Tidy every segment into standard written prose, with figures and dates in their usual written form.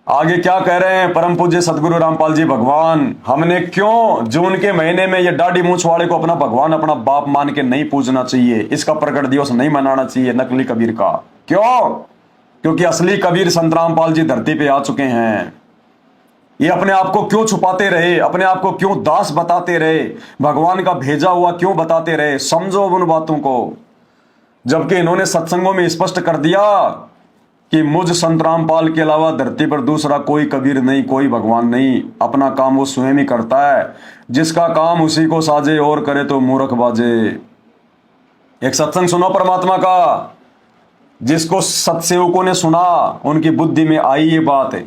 आगे क्या कह रहे हैं परम पूज्य सदगुरु रामपाल जी भगवान। हमने क्यों जून के महीने में ये दाढ़ी मूछ वाले को अपना भगवान अपना बाप मान के नहीं पूजना चाहिए, इसका प्रकट दिवस नहीं मनाना चाहिए नकली कबीर का। क्यों? क्योंकि असली कबीर संत रामपाल जी धरती पे आ चुके हैं। ये अपने आप को क्यों छुपाते रहे, अपने आप को क्यों दास बताते रहे, भगवान का भेजा हुआ क्यों बताते रहे? समझो उन बातों को। जबकि इन्होंने सत्संगों में स्पष्ट कर दिया कि मुझ संत रामपाल के अलावा धरती पर दूसरा कोई कबीर नहीं, कोई भगवान नहीं। अपना काम वो स्वयं ही करता है। जिसका काम उसी को साजे और करे तो मूर्ख बाजे। एक सत्संग सुनो परमात्मा का, जिसको सत्सेवकों ने सुना उनकी बुद्धि में आई ये बात है,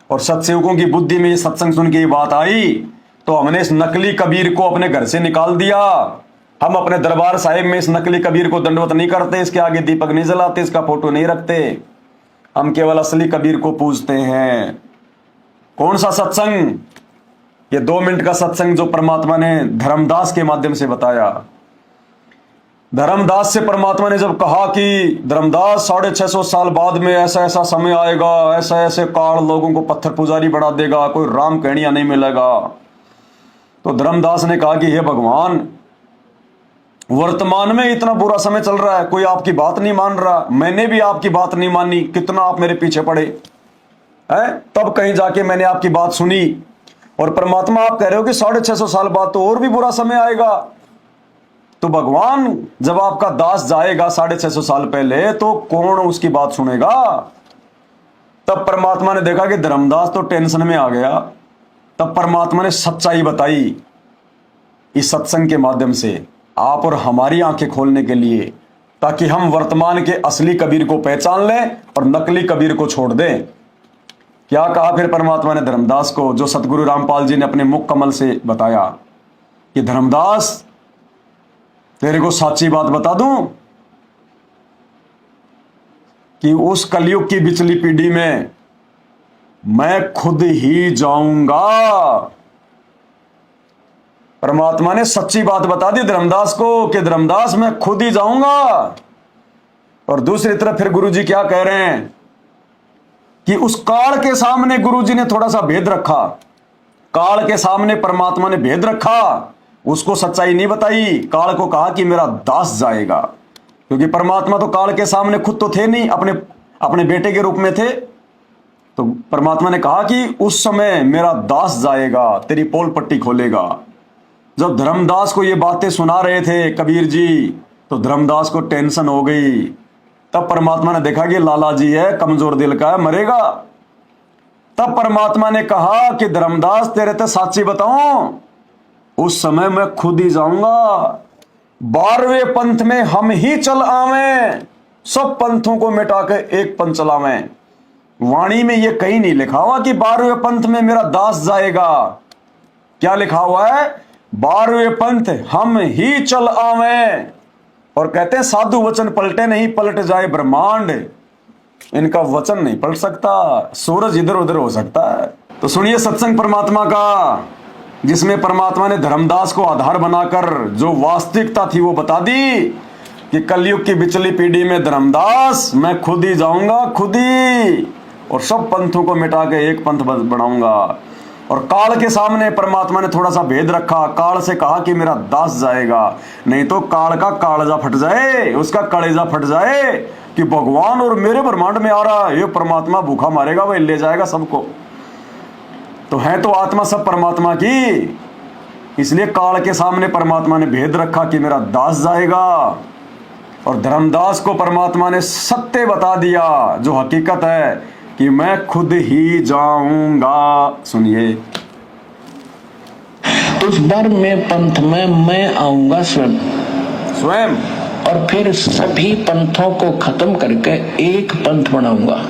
और सत्सेवकों की बुद्धि में ये सत्संग सुन के ये बात आई तो हमने इस नकली कबीर को अपने घर से निकाल दिया। हम अपने दरबार साहिब में इस नकली कबीर को दंडवत नहीं करते, इसके आगे दीपक नहीं जलाते, इसका फोटो नहीं रखते। हम केवल असली कबीर को पूजते हैं। कौन सा सत्संग? ये 2 मिनट का सत्संग जो परमात्मा ने धर्मदास के माध्यम से बताया। धर्मदास से परमात्मा ने जब कहा कि धर्मदास 650 साल बाद में ऐसा ऐसा समय आएगा, ऐसा ऐसे काल लोगों को पत्थर पुजारी बढ़ा देगा, कोई राम कहनिया नहीं मिलेगा, तो धर्मदास ने कहा कि हे भगवान, वर्तमान में इतना बुरा समय चल रहा है, कोई आपकी बात नहीं मान रहा, मैंने भी आपकी बात नहीं मानी, कितना आप मेरे पीछे पड़े हैं, तब कहीं जाके मैंने आपकी बात सुनी। और परमात्मा आप कह रहे हो कि 650 साल बाद तो और भी बुरा समय आएगा। तो भगवान जब आपका दास जाएगा 650 साल पहले तो कौन उसकी बात सुनेगा? तब परमात्मा ने देखा कि धर्मदास तो टेंशन में आ गया। तब परमात्मा ने सच्चाई बताई इस सत्संग के माध्यम से, आप और हमारी आंखें खोलने के लिए, ताकि हम वर्तमान के असली कबीर को पहचान लें और नकली कबीर को छोड़ दें। क्या कहा फिर परमात्मा ने धर्मदास को, जो सतगुरु रामपाल जी ने अपने मुख कमल से बताया कि धर्मदास तेरे को सच्ची बात बता दूं कि उस कलयुग की बिचली पीढ़ी में मैं खुद ही जाऊंगा। परमात्मा ने सच्ची बात बता दी धर्मदास को कि धर्मदास मैं खुद ही जाऊंगा। और दूसरी तरफ फिर गुरुजी क्या कह रहे हैं कि उस काल के सामने गुरुजी ने थोड़ा सा भेद रखा। काल के सामने परमात्मा ने भेद रखा, उसको सच्चाई नहीं बताई। काल को कहा कि मेरा दास जाएगा, क्योंकि परमात्मा तो काल के सामने खुद तो थे नहीं, अपने बेटे के रूप में थे। तो परमात्मा ने कहा कि उस समय मेरा दास जाएगा, तेरी पोल पट्टी खोलेगा। जब धर्मदास को ये बातें सुना रहे थे कबीर जी, तो धर्मदास को टेंशन हो गई। तब परमात्मा ने देखा कि लाला जी है, कमजोर दिल का है, मरेगा। तब परमात्मा ने कहा कि धर्मदास तेरे तो साची बताऊं, उस समय मैं खुद ही जाऊंगा। 12वें पंथ में हम ही चल आवें, सब पंथों को मिटा के एक पंथ चलावें। वाणी में ये कहीं नहीं लिखा हुआ कि 12वें पंथ में मेरा दास जाएगा। क्या लिखा हुआ है? 12वें पंथ हम ही चल आवें। और कहते हैं साधु वचन पलटे नहीं, पलट जाए ब्रह्मांड। इनका वचन नहीं पलट सकता, सूरज इधर उधर हो सकता है। तो सुनिए सत्संग परमात्मा का, जिसमें परमात्मा ने धर्मदास को आधार बनाकर जो वास्तविकता थी वो बता दी कि कलयुग की बिचली पीढ़ी में धर्मदास मैं खुद ही जाऊंगा, खुद ही, और सब पंथों को मिटा के एक पंथ बनाऊंगा। और काल के सामने परमात्मा ने थोड़ा सा भेद रखा। काल से कहा कि मेरा दास जाएगा, नहीं तो काल का कालजा फट जाए, उसका कलेजा फट जाए कि भगवान और मेरे ब्रह्मांड में आ रहा है, ये परमात्मा भूखा मारेगा, वह ले जाएगा सबको। तो है तो आत्मा सब परमात्मा की, इसलिए काल के सामने परमात्मा ने भेद रखा कि मेरा दास जाएगा। और धर्मदास को परमात्मा ने सत्य बता दिया, जो हकीकत है कि मैं खुद ही जाऊंगा। सुनिए, उस बार में पंथ में मैं आऊंगा स्वयं, और फिर सभी पंथों को खत्म करके एक पंथ बनाऊंगा,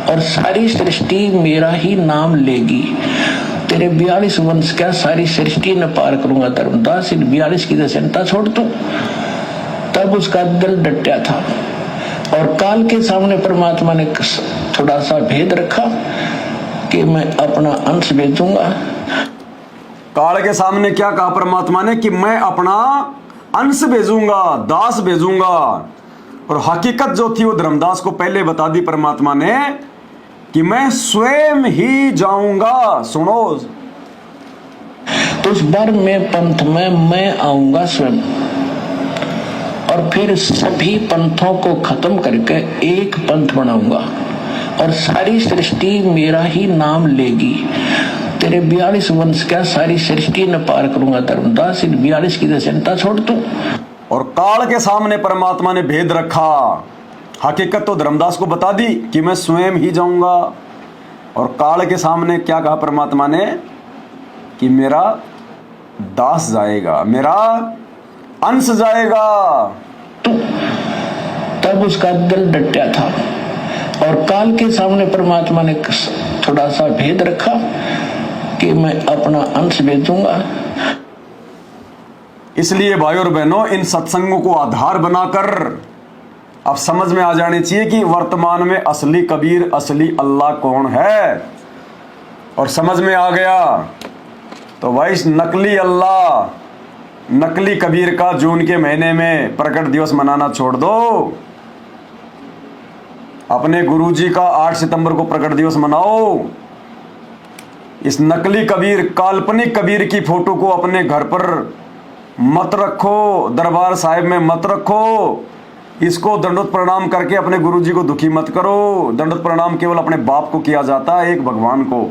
और सारी सृष्टि मेरा ही नाम लेगी। तेरे 42 वंश क्या सारी सृष्टि न पार करूंगा धर्मदास, इन 42 की चिंता छोड़ दूं। तब उसका दिल डटा था, और काल के सामने परमात्मा ने थोड़ा सा भेद रखा कि मैं अपना अंश भेजूंगा। काल के सामने क्या कहा परमात्मा ने कि मैं अपना अंश भेजूंगा, दास भेजूंगा। और हकीकत जो थी वो धर्मदास को पहले बता दी परमात्मा ने कि मैं स्वयं ही जाऊंगा। सुनो, उस बार में पंथ में मैं आऊंगा स्वयं, और फिर सभी पंथों को खत्म करके एक पंथ बनाऊंगा, और सारी सृष्टि मेरा ही नाम लेगी। तेरे 42 वंश क्या सारी सृष्टि न पार करूंगा धर्मदास, इन 42 की तो चिंता छोड़ तू। और काल के सामने परमात्मा ने भेद रखा। हकीकत तो धर्मदास को बता दी कि मैं स्वयं ही जाऊंगा, और काल के सामने क्या कहा परमात्मा ने कि मेरा दास जाएगा, मेरा अंश जाएगा। तब उसका दिल डटा था, और काल के सामने परमात्मा ने थोड़ा सा भेद रखा कि मैं अपना अंश भेजूंगा। इसलिए भाई और बहनों, इन सत्संगों को आधार बनाकर अब समझ में आ जानी चाहिए कि वर्तमान में असली कबीर, असली अल्लाह कौन है। और समझ में आ गया तो भाई इस नकली अल्लाह, नकली कबीर का जून के महीने में प्रकट दिवस मनाना छोड़ दो। अपने गुरुजी का 8 सितंबर को प्रकट दिवस मनाओ। इस नकली कबीर, काल्पनिक कबीर की फोटो को अपने घर पर मत रखो, दरबार साहिब में मत रखो। इसको दंडोत प्रणाम करके अपने गुरुजी को दुखी मत करो। दंडोत प्रणाम केवल अपने बाप को किया जाता है, एक भगवान को।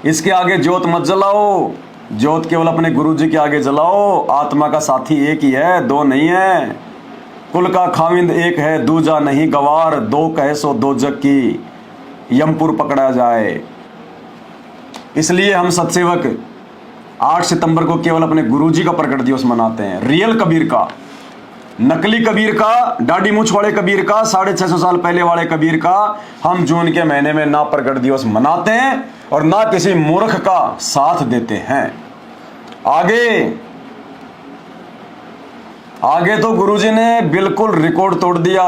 इसके आगे ज्योत मत जलाओ, ज्योत केवल अपने गुरुजी के आगे जलाओ। आत्मा का साथी एक ही है, दो नहीं है। कुल का खाविंद एक है, दूजा नहीं गवार। दो कहे सो दो जग की, यमपुर पकड़ा जाए। इसलिए हम सत्सेवक 8 सितंबर को केवल अपने गुरुजी का प्रकट दिवस मनाते हैं। रियल कबीर का, नकली कबीर का, दाढ़ी मूछ वाले कबीर का, 650 साल पहले वाले कबीर का हम जून के महीने में ना प्रकट दिवस मनाते हैं और ना किसी मूर्ख का साथ देते हैं। आगे तो गुरुजी ने बिल्कुल रिकॉर्ड तोड़ दिया।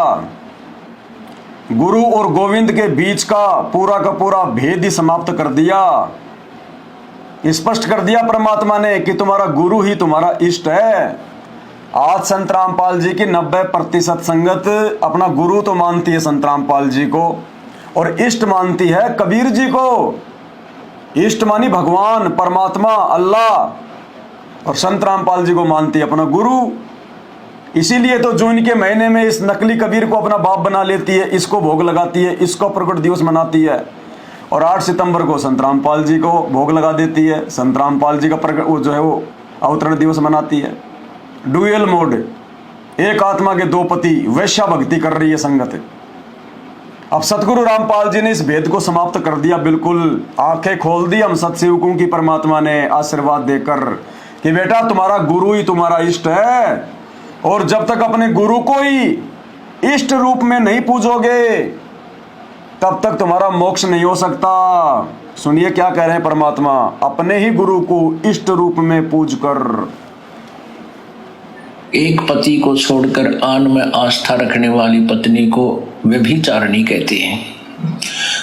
गुरु और गोविंद के बीच का पूरा भेद ही समाप्त कर दिया। स्पष्ट कर दिया परमात्मा ने कि तुम्हारा गुरु ही तुम्हारा इष्ट है। आज संत रामपाल जी की 90% संगत अपना गुरु तो मानती है संत रामपाल जी को, और इष्ट मानती है कबीर जी को। इष्ट मानी भगवान, परमात्मा, अल्लाह, और संत रामपाल जी को मानती है अपना गुरु। इसीलिए तो जून के महीने में इस नकली कबीर को अपना बाप बना लेती है, इसको भोग लगाती है, इसको प्रकट दिवस मनाती है, और 8 सितंबर को संत रामपाल जी को भोग लगा देती है। संत रामपाल जी का प्रकट वो जो है वो अवतरण दिवस मनाती है। डुअल मोड, एक आत्मा के दो पति, वैश्या भक्ति कर रही है संगत। अब सतगुरु रामपाल जी ने इस भेद को समाप्त कर दिया, बिल्कुल आंखें खोल दी हम सत्सेवकों की परमात्मा ने आशीर्वाद देकर कि बेटा तुम्हारा गुरु ही तुम्हारा इष्ट है, और जब तक अपने गुरु को ही इष्ट रूप में नहीं पूजोगे तब तक तुम्हारा मोक्ष नहीं हो सकता। सुनिए क्या कह रहे हैं परमात्मा, अपने ही गुरु को इष्ट रूप में पूज कर। एक पति को छोड़कर आन में आस्था रखने वाली पत्नी को व्यभिचारिणी कहते हैं।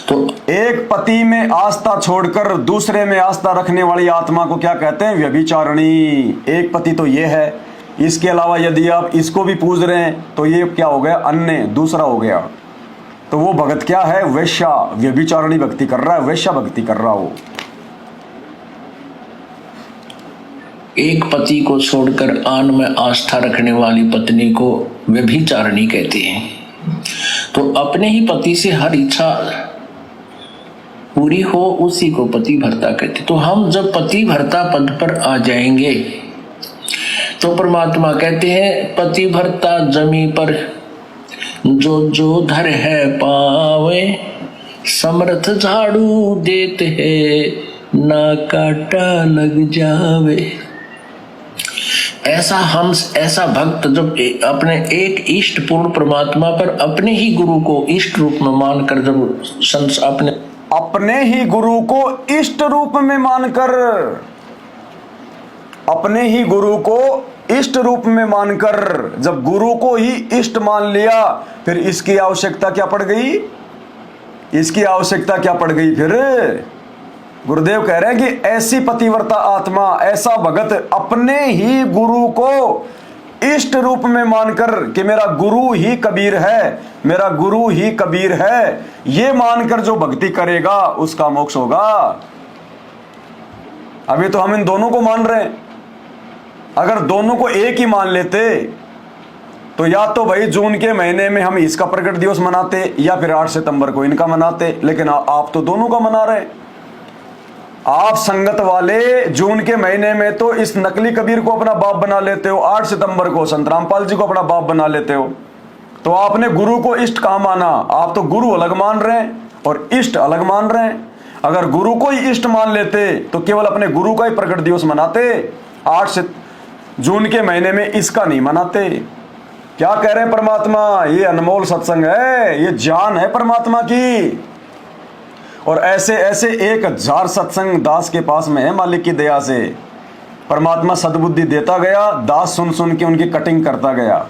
तो एक पति में आस्था छोड़कर दूसरे में आस्था रखने वाली आत्मा को क्या कहते हैं? व्यभिचारिणी। एक पति तो ये है, इसके अलावा यदि आप इसको भी पूज रहे हैं तो ये क्या हो गया? अन्य, दूसरा हो गया। तो वो भगत क्या है? वैश्या, व्यभिचारिणी भक्ति कर रहा है, वैश्या भक्ति कर रहा हो। एक पति को छोड़कर आन में आस्था रखने वाली पत्नी को व्यभिचारिणी कहते हैं। तो अपने ही पति से हर इच्छा पूरी हो उसी को पति भर्ता कहते। तो हम जब पति भर्ता पद पर आ जाएंगे तो परमात्मा कहते हैं पति भर्ता जमी पर जो जो धर है पावे, समर्थ झाड़ू देते है ना काटा लग जावे। ऐसा भक्त जब अपने एक इष्ट पूर्ण परमात्मा पर अपने ही गुरु को इष्ट रूप में मानकर जब अपने ही गुरु को इष्ट रूप में मानकर, अपने ही गुरु को इष्ट रूप में मानकर जब गुरु को ही इष्ट मान लिया, फिर इसकी आवश्यकता क्या पड़ गई? इसकी आवश्यकता क्या पड़ गई फिर? गुरुदेव कह रहे हैं कि ऐसी पतिव्रता आत्मा, ऐसा भगत अपने ही गुरु को इष्ट रूप में मानकर कि मेरा गुरु ही कबीर है, मेरा गुरु ही कबीर है, ये मानकर जो भक्ति करेगा उसका मोक्ष होगा। अभी तो हम इन दोनों को मान रहे हैं। अगर दोनों को एक ही मान लेते तो या तो भाई जून के महीने में हम इसका प्रकट दिवस मनाते या फिर 8 सितंबर को इनका मनाते, लेकिन आप तो दोनों का मना रहे हैं। आप संगत वाले जून के महीने में तो इस नकली कबीर को अपना बाप बना लेते हो, 8 सितंबर को संत रामपाल जी को अपना बाप बना लेते हो। तो आपने गुरु को इष्ट कहां माना? आप तो गुरु अलग मान रहे हैं और इष्ट अलग मान रहे हैं। अगर गुरु को ही इष्ट मान लेते तो केवल अपने गुरु का ही प्रकट दिवस मनाते, 8 जून के महीने में इसका नहीं मनाते। क्या कह रहे हैं परमात्मा? ये अनमोल सत्संग है, ये जान है परमात्मा की। और ऐसे ऐसे 1000 सत्संग दास के पास में है। मालिक की दया से परमात्मा सद्बुद्धि देता गया, दास सुन सुन के उनकी कटिंग करता गया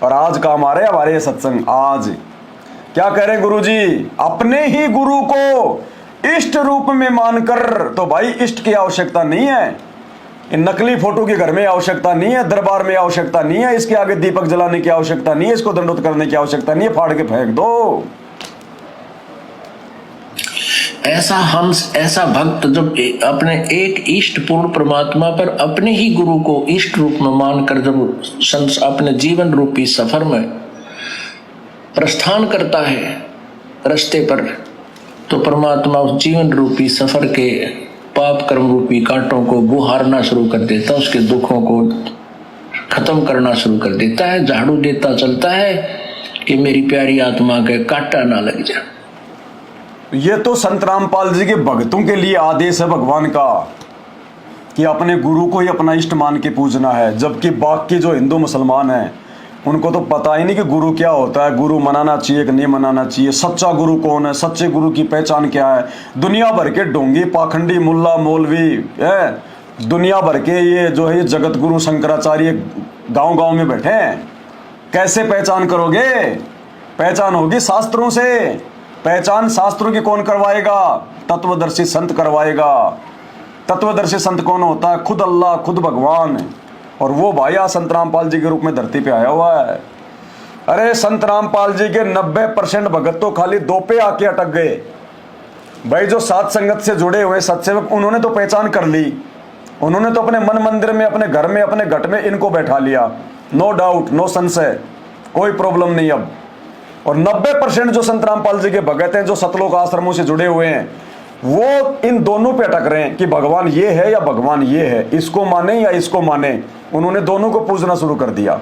और आज काम आ रहे हमारे ये सत्संग। आज क्या कह रहे हैं गुरु जी? अपने ही गुरु को इष्ट रूप में मानकर, तो भाई इष्ट की आवश्यकता नहीं है, इन नकली फोटो के घर में आवश्यकता नहीं है, दरबार में आवश्यकता नहीं है, इसके आगे दीपक जलाने की आवश्यकता नहीं है, इसको दंडोत करने की आवश्यकता नहीं है, फाड़ के फेंक दो। ऐसा भक्त जब अपने एक इष्ट पूर्ण परमात्मा पर अपने ही गुरु को इष्ट रूप में मानकर जब अपने जीवन रूपी सफर में प्रस्थान करता है रास्ते पर, तो परमात्मा उस जीवन रूपी सफर के पाप कर्म रूपी कांटों को बुहारना शुरू कर देता, उसके दुखों को खत्म करना शुरू कर देता है, झाड़ू देता चलता है कि मेरी प्यारी आत्मा के कांटा ना लग जाए। ये तो संत रामपाल जी के भक्तों के लिए आदेश है भगवान का कि अपने गुरु को ही अपना इष्ट मान के पूजना है, जबकि बाकी जो हिंदू मुसलमान हैं उनको तो पता ही नहीं कि गुरु क्या होता है, गुरु मनाना चाहिए कि नहीं मनाना चाहिए, सच्चा गुरु कौन है, सच्चे गुरु की पहचान क्या है। दुनिया भर के ढोंगी पाखंडी मुल्ला मौलवी है, दुनिया भर के ये जो है जगत गुरु शंकराचार्य गांव गांव में बैठे हैं। कैसे पहचान करोगे? पहचान होगी शास्त्रों से। पहचान शास्त्रों की कौन करवाएगा? तत्वदर्शी संत करवाएगा। तत्वदर्शी संत कौन होता है? खुद अल्लाह, खुद भगवान। और वो भाई संत रामपाल जी के रूप में धरती पे आया हुआ है। अरे संत रामपाल जी के 90% भगत तो खाली 2 पे आके अटक गए। भाई जो सात संगत से जुड़े हुए सत्सेवक, उन्होंने तो पहचान कर ली, उन्होंने तो अपने मन मंदिर में, अपने घर में, अपने घट में इनको बैठा लिया। नो डाउट, नो संशय, कोई प्रॉब्लम नहीं अब। और 90% जो संत रामपाल जी के भगत हैं, जो सतलोक आश्रमों से जुड़े हुए हैं, वो इन दोनों पे अटक रहे हैं कि भगवान ये है या भगवान ये है, इसको माने या इसको माने। उन्होंने दोनों को पूजना शुरू कर दिया।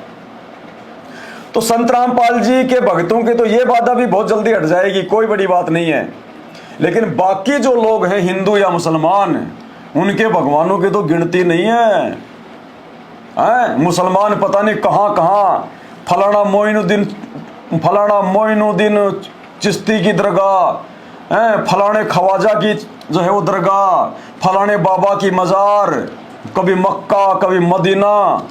तो संत रामपाल जी के भक्तों की तो ये बाधा भी बहुत जल्दी हट जाएगी, कोई बड़ी बात नहीं है। लेकिन बाकी जो लोग हैं, हिंदू या मुसलमान, उनके भगवानों की तो गिनती नहीं है। मुसलमान पता नहीं कहां कहां, फलाना मोइनुद्दीन चिश्ती की दरगाह, फलाने खवाजा की जो है वो दरगाह, फलाने बाबा की मजार, कभी मक्का कभी मदीना,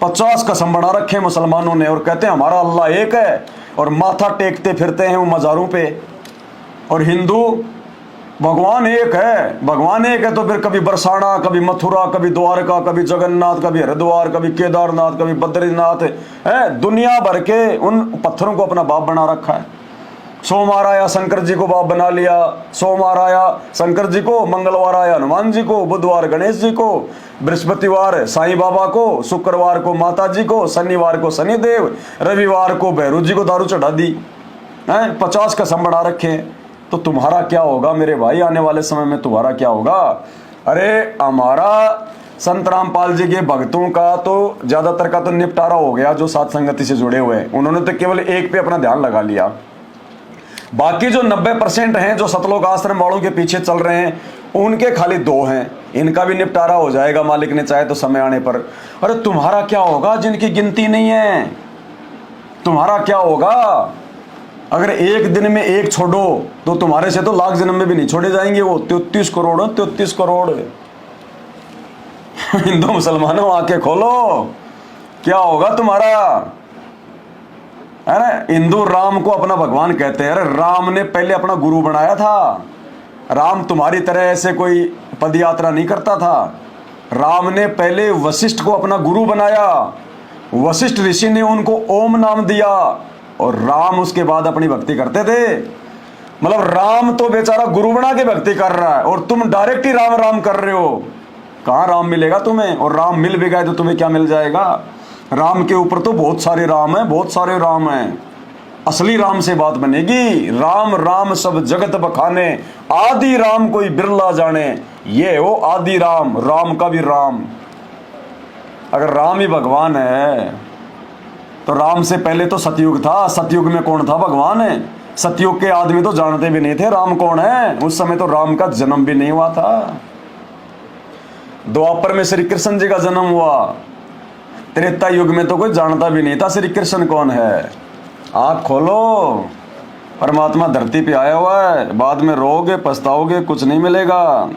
50 कसम बना रखे मुसलमानों ने, और कहते हैं हमारा अल्लाह एक है, और माथा टेकते फिरते हैं वो मजारों पे। और हिंदू भगवान एक है, भगवान एक है तो फिर कभी बरसाना, कभी मथुरा, कभी द्वारका, कभी जगन्नाथ, कभी हरिद्वार, कभी केदारनाथ, कभी बद्रीनाथ है। दुनिया भर के उन पत्थरों को अपना बाप बना रखा है। सोमवार आया शंकर जी को बाप बना लिया, सोमवार आया शंकर जी को, मंगलवार आया हनुमान जी को, बुधवार गणेश जी को, बृहस्पतिवार साईं बाबा को, शुक्रवार को माता जी को, शनिवार को शनिदेव, रविवार को भैरू जी को दारू चढ़ा दी। 50 कसम बना रखे। तो तुम्हारा क्या होगा मेरे भाई? आने वाले समय में तुम्हारा क्या होगा? अरे हमारा संत रामपाल जी के भक्तों का तो ज्यादातर का तो निपटारा हो गया, जो सात संगति से जुड़े हुए हैं, उन्होंने तो केवल एक पे अपना ध्यान लगा लिया। बाकी जो 90% हैं, जो सतलोक आश्रम वालों के पीछे चल रहे हैं, उनके खाली 2 हैं। इनका भी निपटारा हो जाएगा मालिक ने चाहे तो समय आने पर। अरे तुम्हारा क्या होगा जिनकी गिनती नहीं है? तुम्हारा क्या होगा? अगर एक दिन में एक छोड़ो तो तुम्हारे से तो लाख जन्म में भी नहीं छोड़े जाएंगे वो 33 करोड़ 33 करोड़। हिंदू मुसलमानों आंखें खोलो, क्या होगा तुम्हारा? है ना, हिंदू राम को अपना भगवान कहते हैं। अरे राम ने पहले अपना गुरु बनाया था। राम तुम्हारी तरह ऐसे कोई पद यात्रा नहीं करता था। राम ने पहले वशिष्ठ को अपना गुरु बनाया, वशिष्ठ ऋषि ने उनको ओम नाम दिया और राम उसके बाद अपनी भक्ति करते थे। मतलब राम तो बेचारा गुरु बना के भक्ति कर रहा है और तुम डायरेक्ट ही राम राम कर रहे हो। कहाँ राम मिलेगा तुम्हें? और राम मिल भी गए तो तुम्हें क्या मिल जाएगा? राम के ऊपर तो बहुत सारे राम हैं, बहुत सारे राम हैं। असली राम से बात बनेगी। राम राम सब जगत बखाने, आदि राम कोई बिरला जाने। ये हो आदि राम, राम का भी राम। अगर राम ही भगवान है तो राम से पहले तो सतयुग था। सतयुग में कौन था? भगवान है। सतयुग के आदमी तो जानते भी नहीं थे राम कौन है। उस समय तो राम का जन्म भी नहीं हुआ था। द्वापर में श्री कृष्ण जी का जन्म हुआ। त्रेता युग में तो कोई जानता भी नहीं था श्री कृष्ण कौन है। आँख खोलो, परमात्मा धरती पे आया हुआ है। बाद में रोओगे, पछताओगे, कुछ नहीं मिलेगा।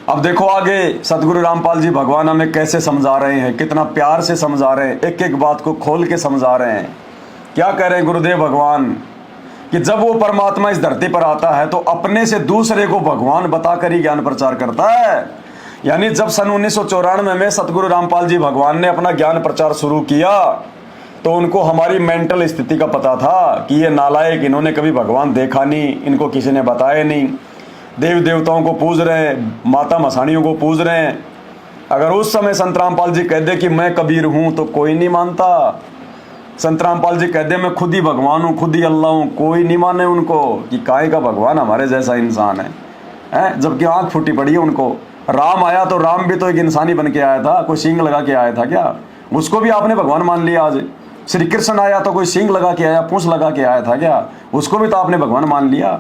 अब देखो आगे सतगुरु रामपाल जी भगवान हमें कैसे समझा रहे हैं, कितना प्यार से समझा रहे हैं, एक एक बात को खोल के समझा रहे हैं। क्या कह रहे हैं गुरुदेव भगवान कि जब वो परमात्मा इस धरती पर आता है तो अपने से दूसरे को भगवान बताकर ही ज्ञान प्रचार करता है। यानी जब सन 1994 में सतगुरु रामपाल जी भगवान ने अपना ज्ञान प्रचार शुरू किया तो उनको हमारी मेंटल स्थिति का पता था कि ये नालायक, इन्होंने कभी भगवान देखा नहीं, इनको किसी ने बताया नहीं, देव देवताओं को पूज रहे हैं, माता मसाणियों को पूज रहे हैं। अगर उस समय संत रामपाल जी कह दे कि मैं कबीर हूं तो कोई नहीं मानता। संत रामपाल जी कह दे मैं खुद ही भगवान हूं, खुद ही अल्लाह हूं, कोई नहीं माने उनको कि काहे का भगवान हमारे जैसा इंसान है। जबकि आंख फूटी पड़ी है उनको। राम आया तो राम भी तो एक इंसानी बन के आया था, कोई सींग लगा के आया था क्या? उसको भी आपने भगवान मान लिया आज। श्री कृष्ण आया तो कोई सींग लगा के आया, पूंछ लगा के आया था क्या? उसको भी तो आपने भगवान मान लिया।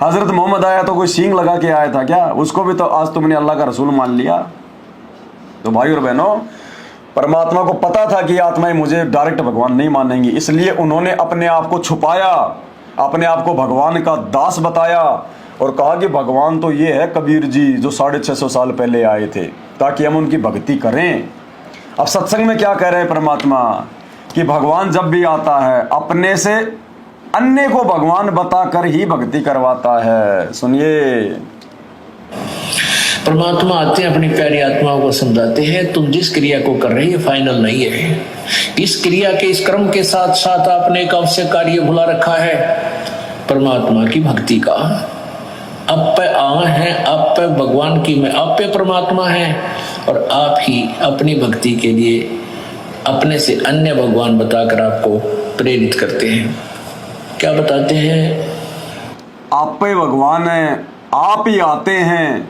हजरत मोहम्मद आया तो कोई सींग लगा के आया था क्या? उसको भी तो आज तुमने अल्लाह का रसूल मान लिया। तो भाई और बहनों, परमात्मा को पता था कि आत्माएं मुझे डायरेक्ट भगवान नहीं मानेंगी, इसलिए उन्होंने अपने आप को छुपाया, अपने आप को भगवान का दास बताया और कहा कि भगवान तो ये है कबीर जी जो 650 साल पहले आए थे, ताकि हम उनकी भक्ति करें। अब सत्संग में क्या कह रहे हैं परमात्मा कि भगवान जब भी आता है अपने से अन्य को भगवान बताकर ही भक्ति करवाता है। सुनिए, परमात्मा आते हैं, अपनी प्यारी आत्माओं को समझाते हैं तुम जिस क्रिया को कर रहे हो फाइनल नहीं है। इस क्रिया के, इस क्रम के साथ साथ आपने एक अवश्य कार्य भुला रखा है, परमात्मा की भक्ति का। अब पे आ है, अब पे भगवान की मैं, अब पे परमात्मा है और आप ही अपनी भक्ति के लिए अपने से अन्य भगवान बताकर आपको प्रेरित करते हैं। क्या बताते हैं? आप पे भगवान है, आप ही आते हैं,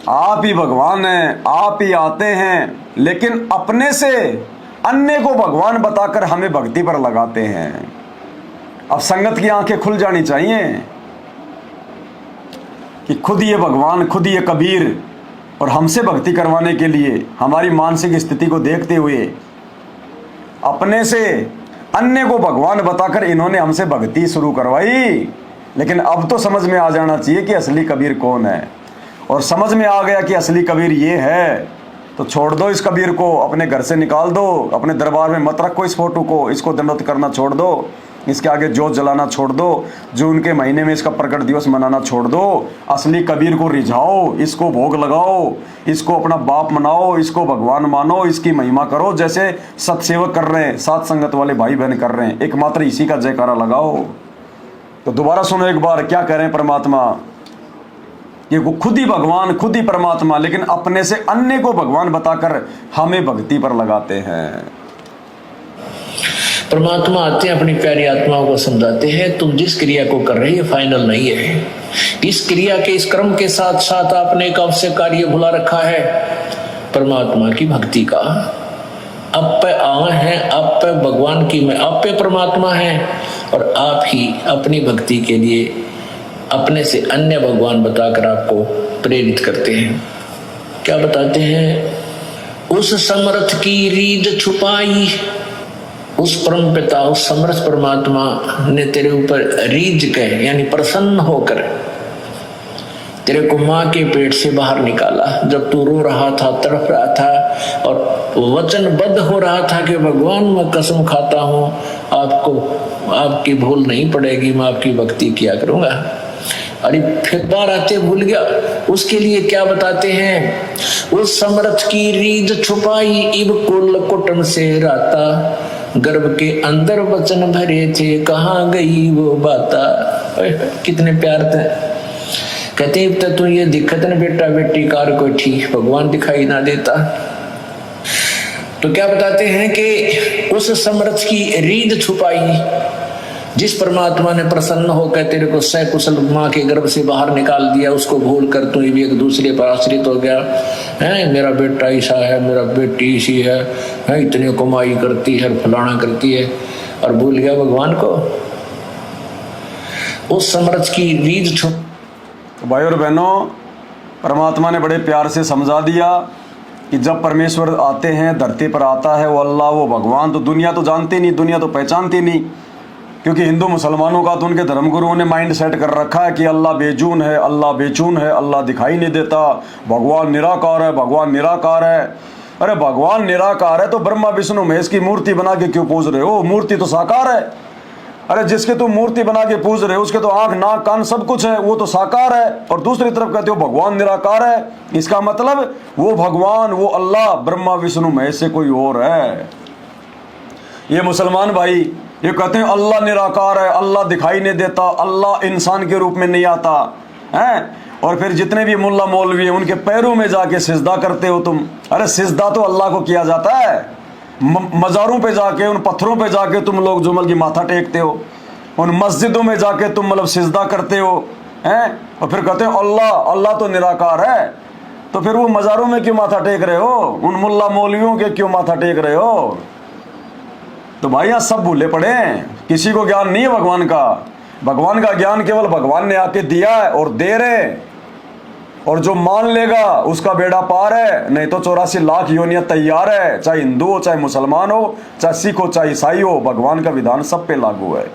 आप ही भगवान हैं, आप ही आते हैं, लेकिन अपने से अन्य को भगवान बताकर हमें भक्ति पर लगाते हैं। अब संगत की आंखें खुल जानी चाहिए कि खुद ये भगवान, खुद ये कबीर और हमसे भक्ति करवाने के लिए हमारी मानसिक स्थिति को देखते हुए अपने से अन्य को भगवान बताकर इन्होंने हमसे भक्ति शुरू करवाई। लेकिन अब तो समझ में आ जाना चाहिए कि असली कबीर कौन है। और समझ में आ गया कि असली कबीर ये है तो छोड़ दो इस कबीर को, अपने घर से निकाल दो, अपने दरबार में मत रखो इस फोटो को, इसको दंडवत करना छोड़ दो, इसके आगे जोत जलाना छोड़ दो, जून के महीने में इसका प्रकट दिवस मनाना छोड़ दो। असली कबीर को रिझाओ, इसको भोग लगाओ, इसको अपना बाप मनाओ, इसको भगवान मानो, इसकी महिमा करो जैसे सत्सेवक कर रहे हैं, साथ संगत वाले भाई बहन कर रहे हैं। एकमात्र इसी का जयकारा लगाओ। तो दोबारा सुनो एक बार क्या कह रहे हैं परमात्मा, ये वो खुद ही भगवान, खुद ही परमात्मा, लेकिन अपने से अन्य को भगवान बताकर हमें भक्ति पर लगाते हैं। परमात्मा आते हैं, अपनी प्यारी आत्माओं को समझाते हैं तुम जिस क्रिया को कर रहे हो फाइनल नहीं है। इस क्रिया के, इस क्रम के साथ साथ आपने एक अवश्य कार्य भुला रखा है, परमात्मा की भक्ति का। अब पे आ है, अब पे भगवान की मैं, अब पे परमात्मा है और आप ही अपनी भक्ति के लिए अपने से अन्य भगवान बताकर आपको प्रेरित करते हैं। क्या बताते हैं? उस समर्थ की रीझ छुपाई, उस परम पिता, उस समर्थ परमात्मा ने तेरे ऊपर रीझ के यानी प्रसन्न होकर तेरे को माँ के पेट से बाहर निकाला। जब तू रो रहा था, तड़प रहा था और वचनबद्ध हो रहा था कि भगवान मैं कसम खाता हूँ आपको, आपकी भूल नहीं पड़ेगी, मैं आपकी भक्ति किया करूँगा। अरे फिर बार आते भूल गया। उसके लिए क्या बताते हैं, उस समर्थ की रीझ छुपाई इब कुल कुटुंब से राता, गर्भ के अंदर वचन भरे थे कहाँ गई वो बाता। कितने प्यार थे। कहते अब तो ये दिक्कत न बेटा बेटी कार कोई ठीक भगवान दिखाई ना देता। तो क्या बताते हैं कि उस समर्थ की रीढ़ छुपाई, जिस परमात्मा ने प्रसन्न होकर तेरे को सकुशल माँ के गर्भ से बाहर निकाल दिया, उसको भूल कर तू भी एक दूसरे पर आश्रित हो गया है। मेरा बेटा ऐसा है, मेरा बेटी ऐसी है, इतनी कमाई करती है, फलाना करती है, और भूल गया भगवान को। उस समर्थ की रीढ़ छुप। भाई और बहनों, परमात्मा ने बड़े प्यार से समझा दिया कि जब परमेश्वर आते हैं, धरती पर आता है वो अल्लाह, वो भगवान, तो दुनिया तो जानती नहीं, दुनिया तो पहचानती नहीं, क्योंकि हिंदू मुसलमानों का तो उनके धर्मगुरुओं ने माइंड सेट कर रखा है कि अल्लाह बेजून है, अल्लाह बेचून है, अल्लाह दिखाई नहीं देता, भगवान निराकार है, भगवान निराकार है। अरे भगवान निराकार है तो ब्रह्मा विष्णु महेश की मूर्ति बना के क्यों पूज रहे हो? मूर्ति तो साकार है। अरे जिसके तुम मूर्ति बना के पूज रहे हो उसके तो आंख नाक कान सब कुछ है, वो तो साकार है। और दूसरी तरफ कहते हो भगवान निराकार है, इसका मतलब वो भगवान, वो अल्लाह ब्रह्मा विष्णु महेश से कोई और है। ये मुसलमान भाई ये कहते हैं अल्लाह निराकार है, अल्लाह दिखाई नहीं देता, अल्लाह इंसान के रूप में नहीं आता है। और फिर जितने भी मुल्ला मौलवी हैं उनके पैरों में जाके सिजदा करते हो तुम। अरे सिजदा तो अल्लाह को किया जाता है, मज़ारों पे जाके, उन पत्थरों पे जाके तुम लोग जुमल की माथा टेकते हो, उन मस्जिदों में जाके तुम मतलब सिजदा करते हो हैं, और फिर कहते हो अल्लाह, अल्लाह तो निराकार है। तो फिर वो मज़ारों में क्यों माथा टेक रहे हो? उन मुल्ला मौलवियों के क्यों माथा टेक रहे हो? तो भाई यहाँ सब भूले पड़े हैं, किसी को ज्ञान नहीं है भगवान का। भगवान का ज्ञान केवल भगवान ने आके दिया है और दे रहे, और जो मान लेगा उसका बेड़ा पार है, नहीं तो 84 लाख योनियां तैयार है, चाहे हिंदू हो, चाहे मुसलमान हो, चाहे सिख हो, चाहे ईसाई हो, भगवान का विधान सब पे लागू है।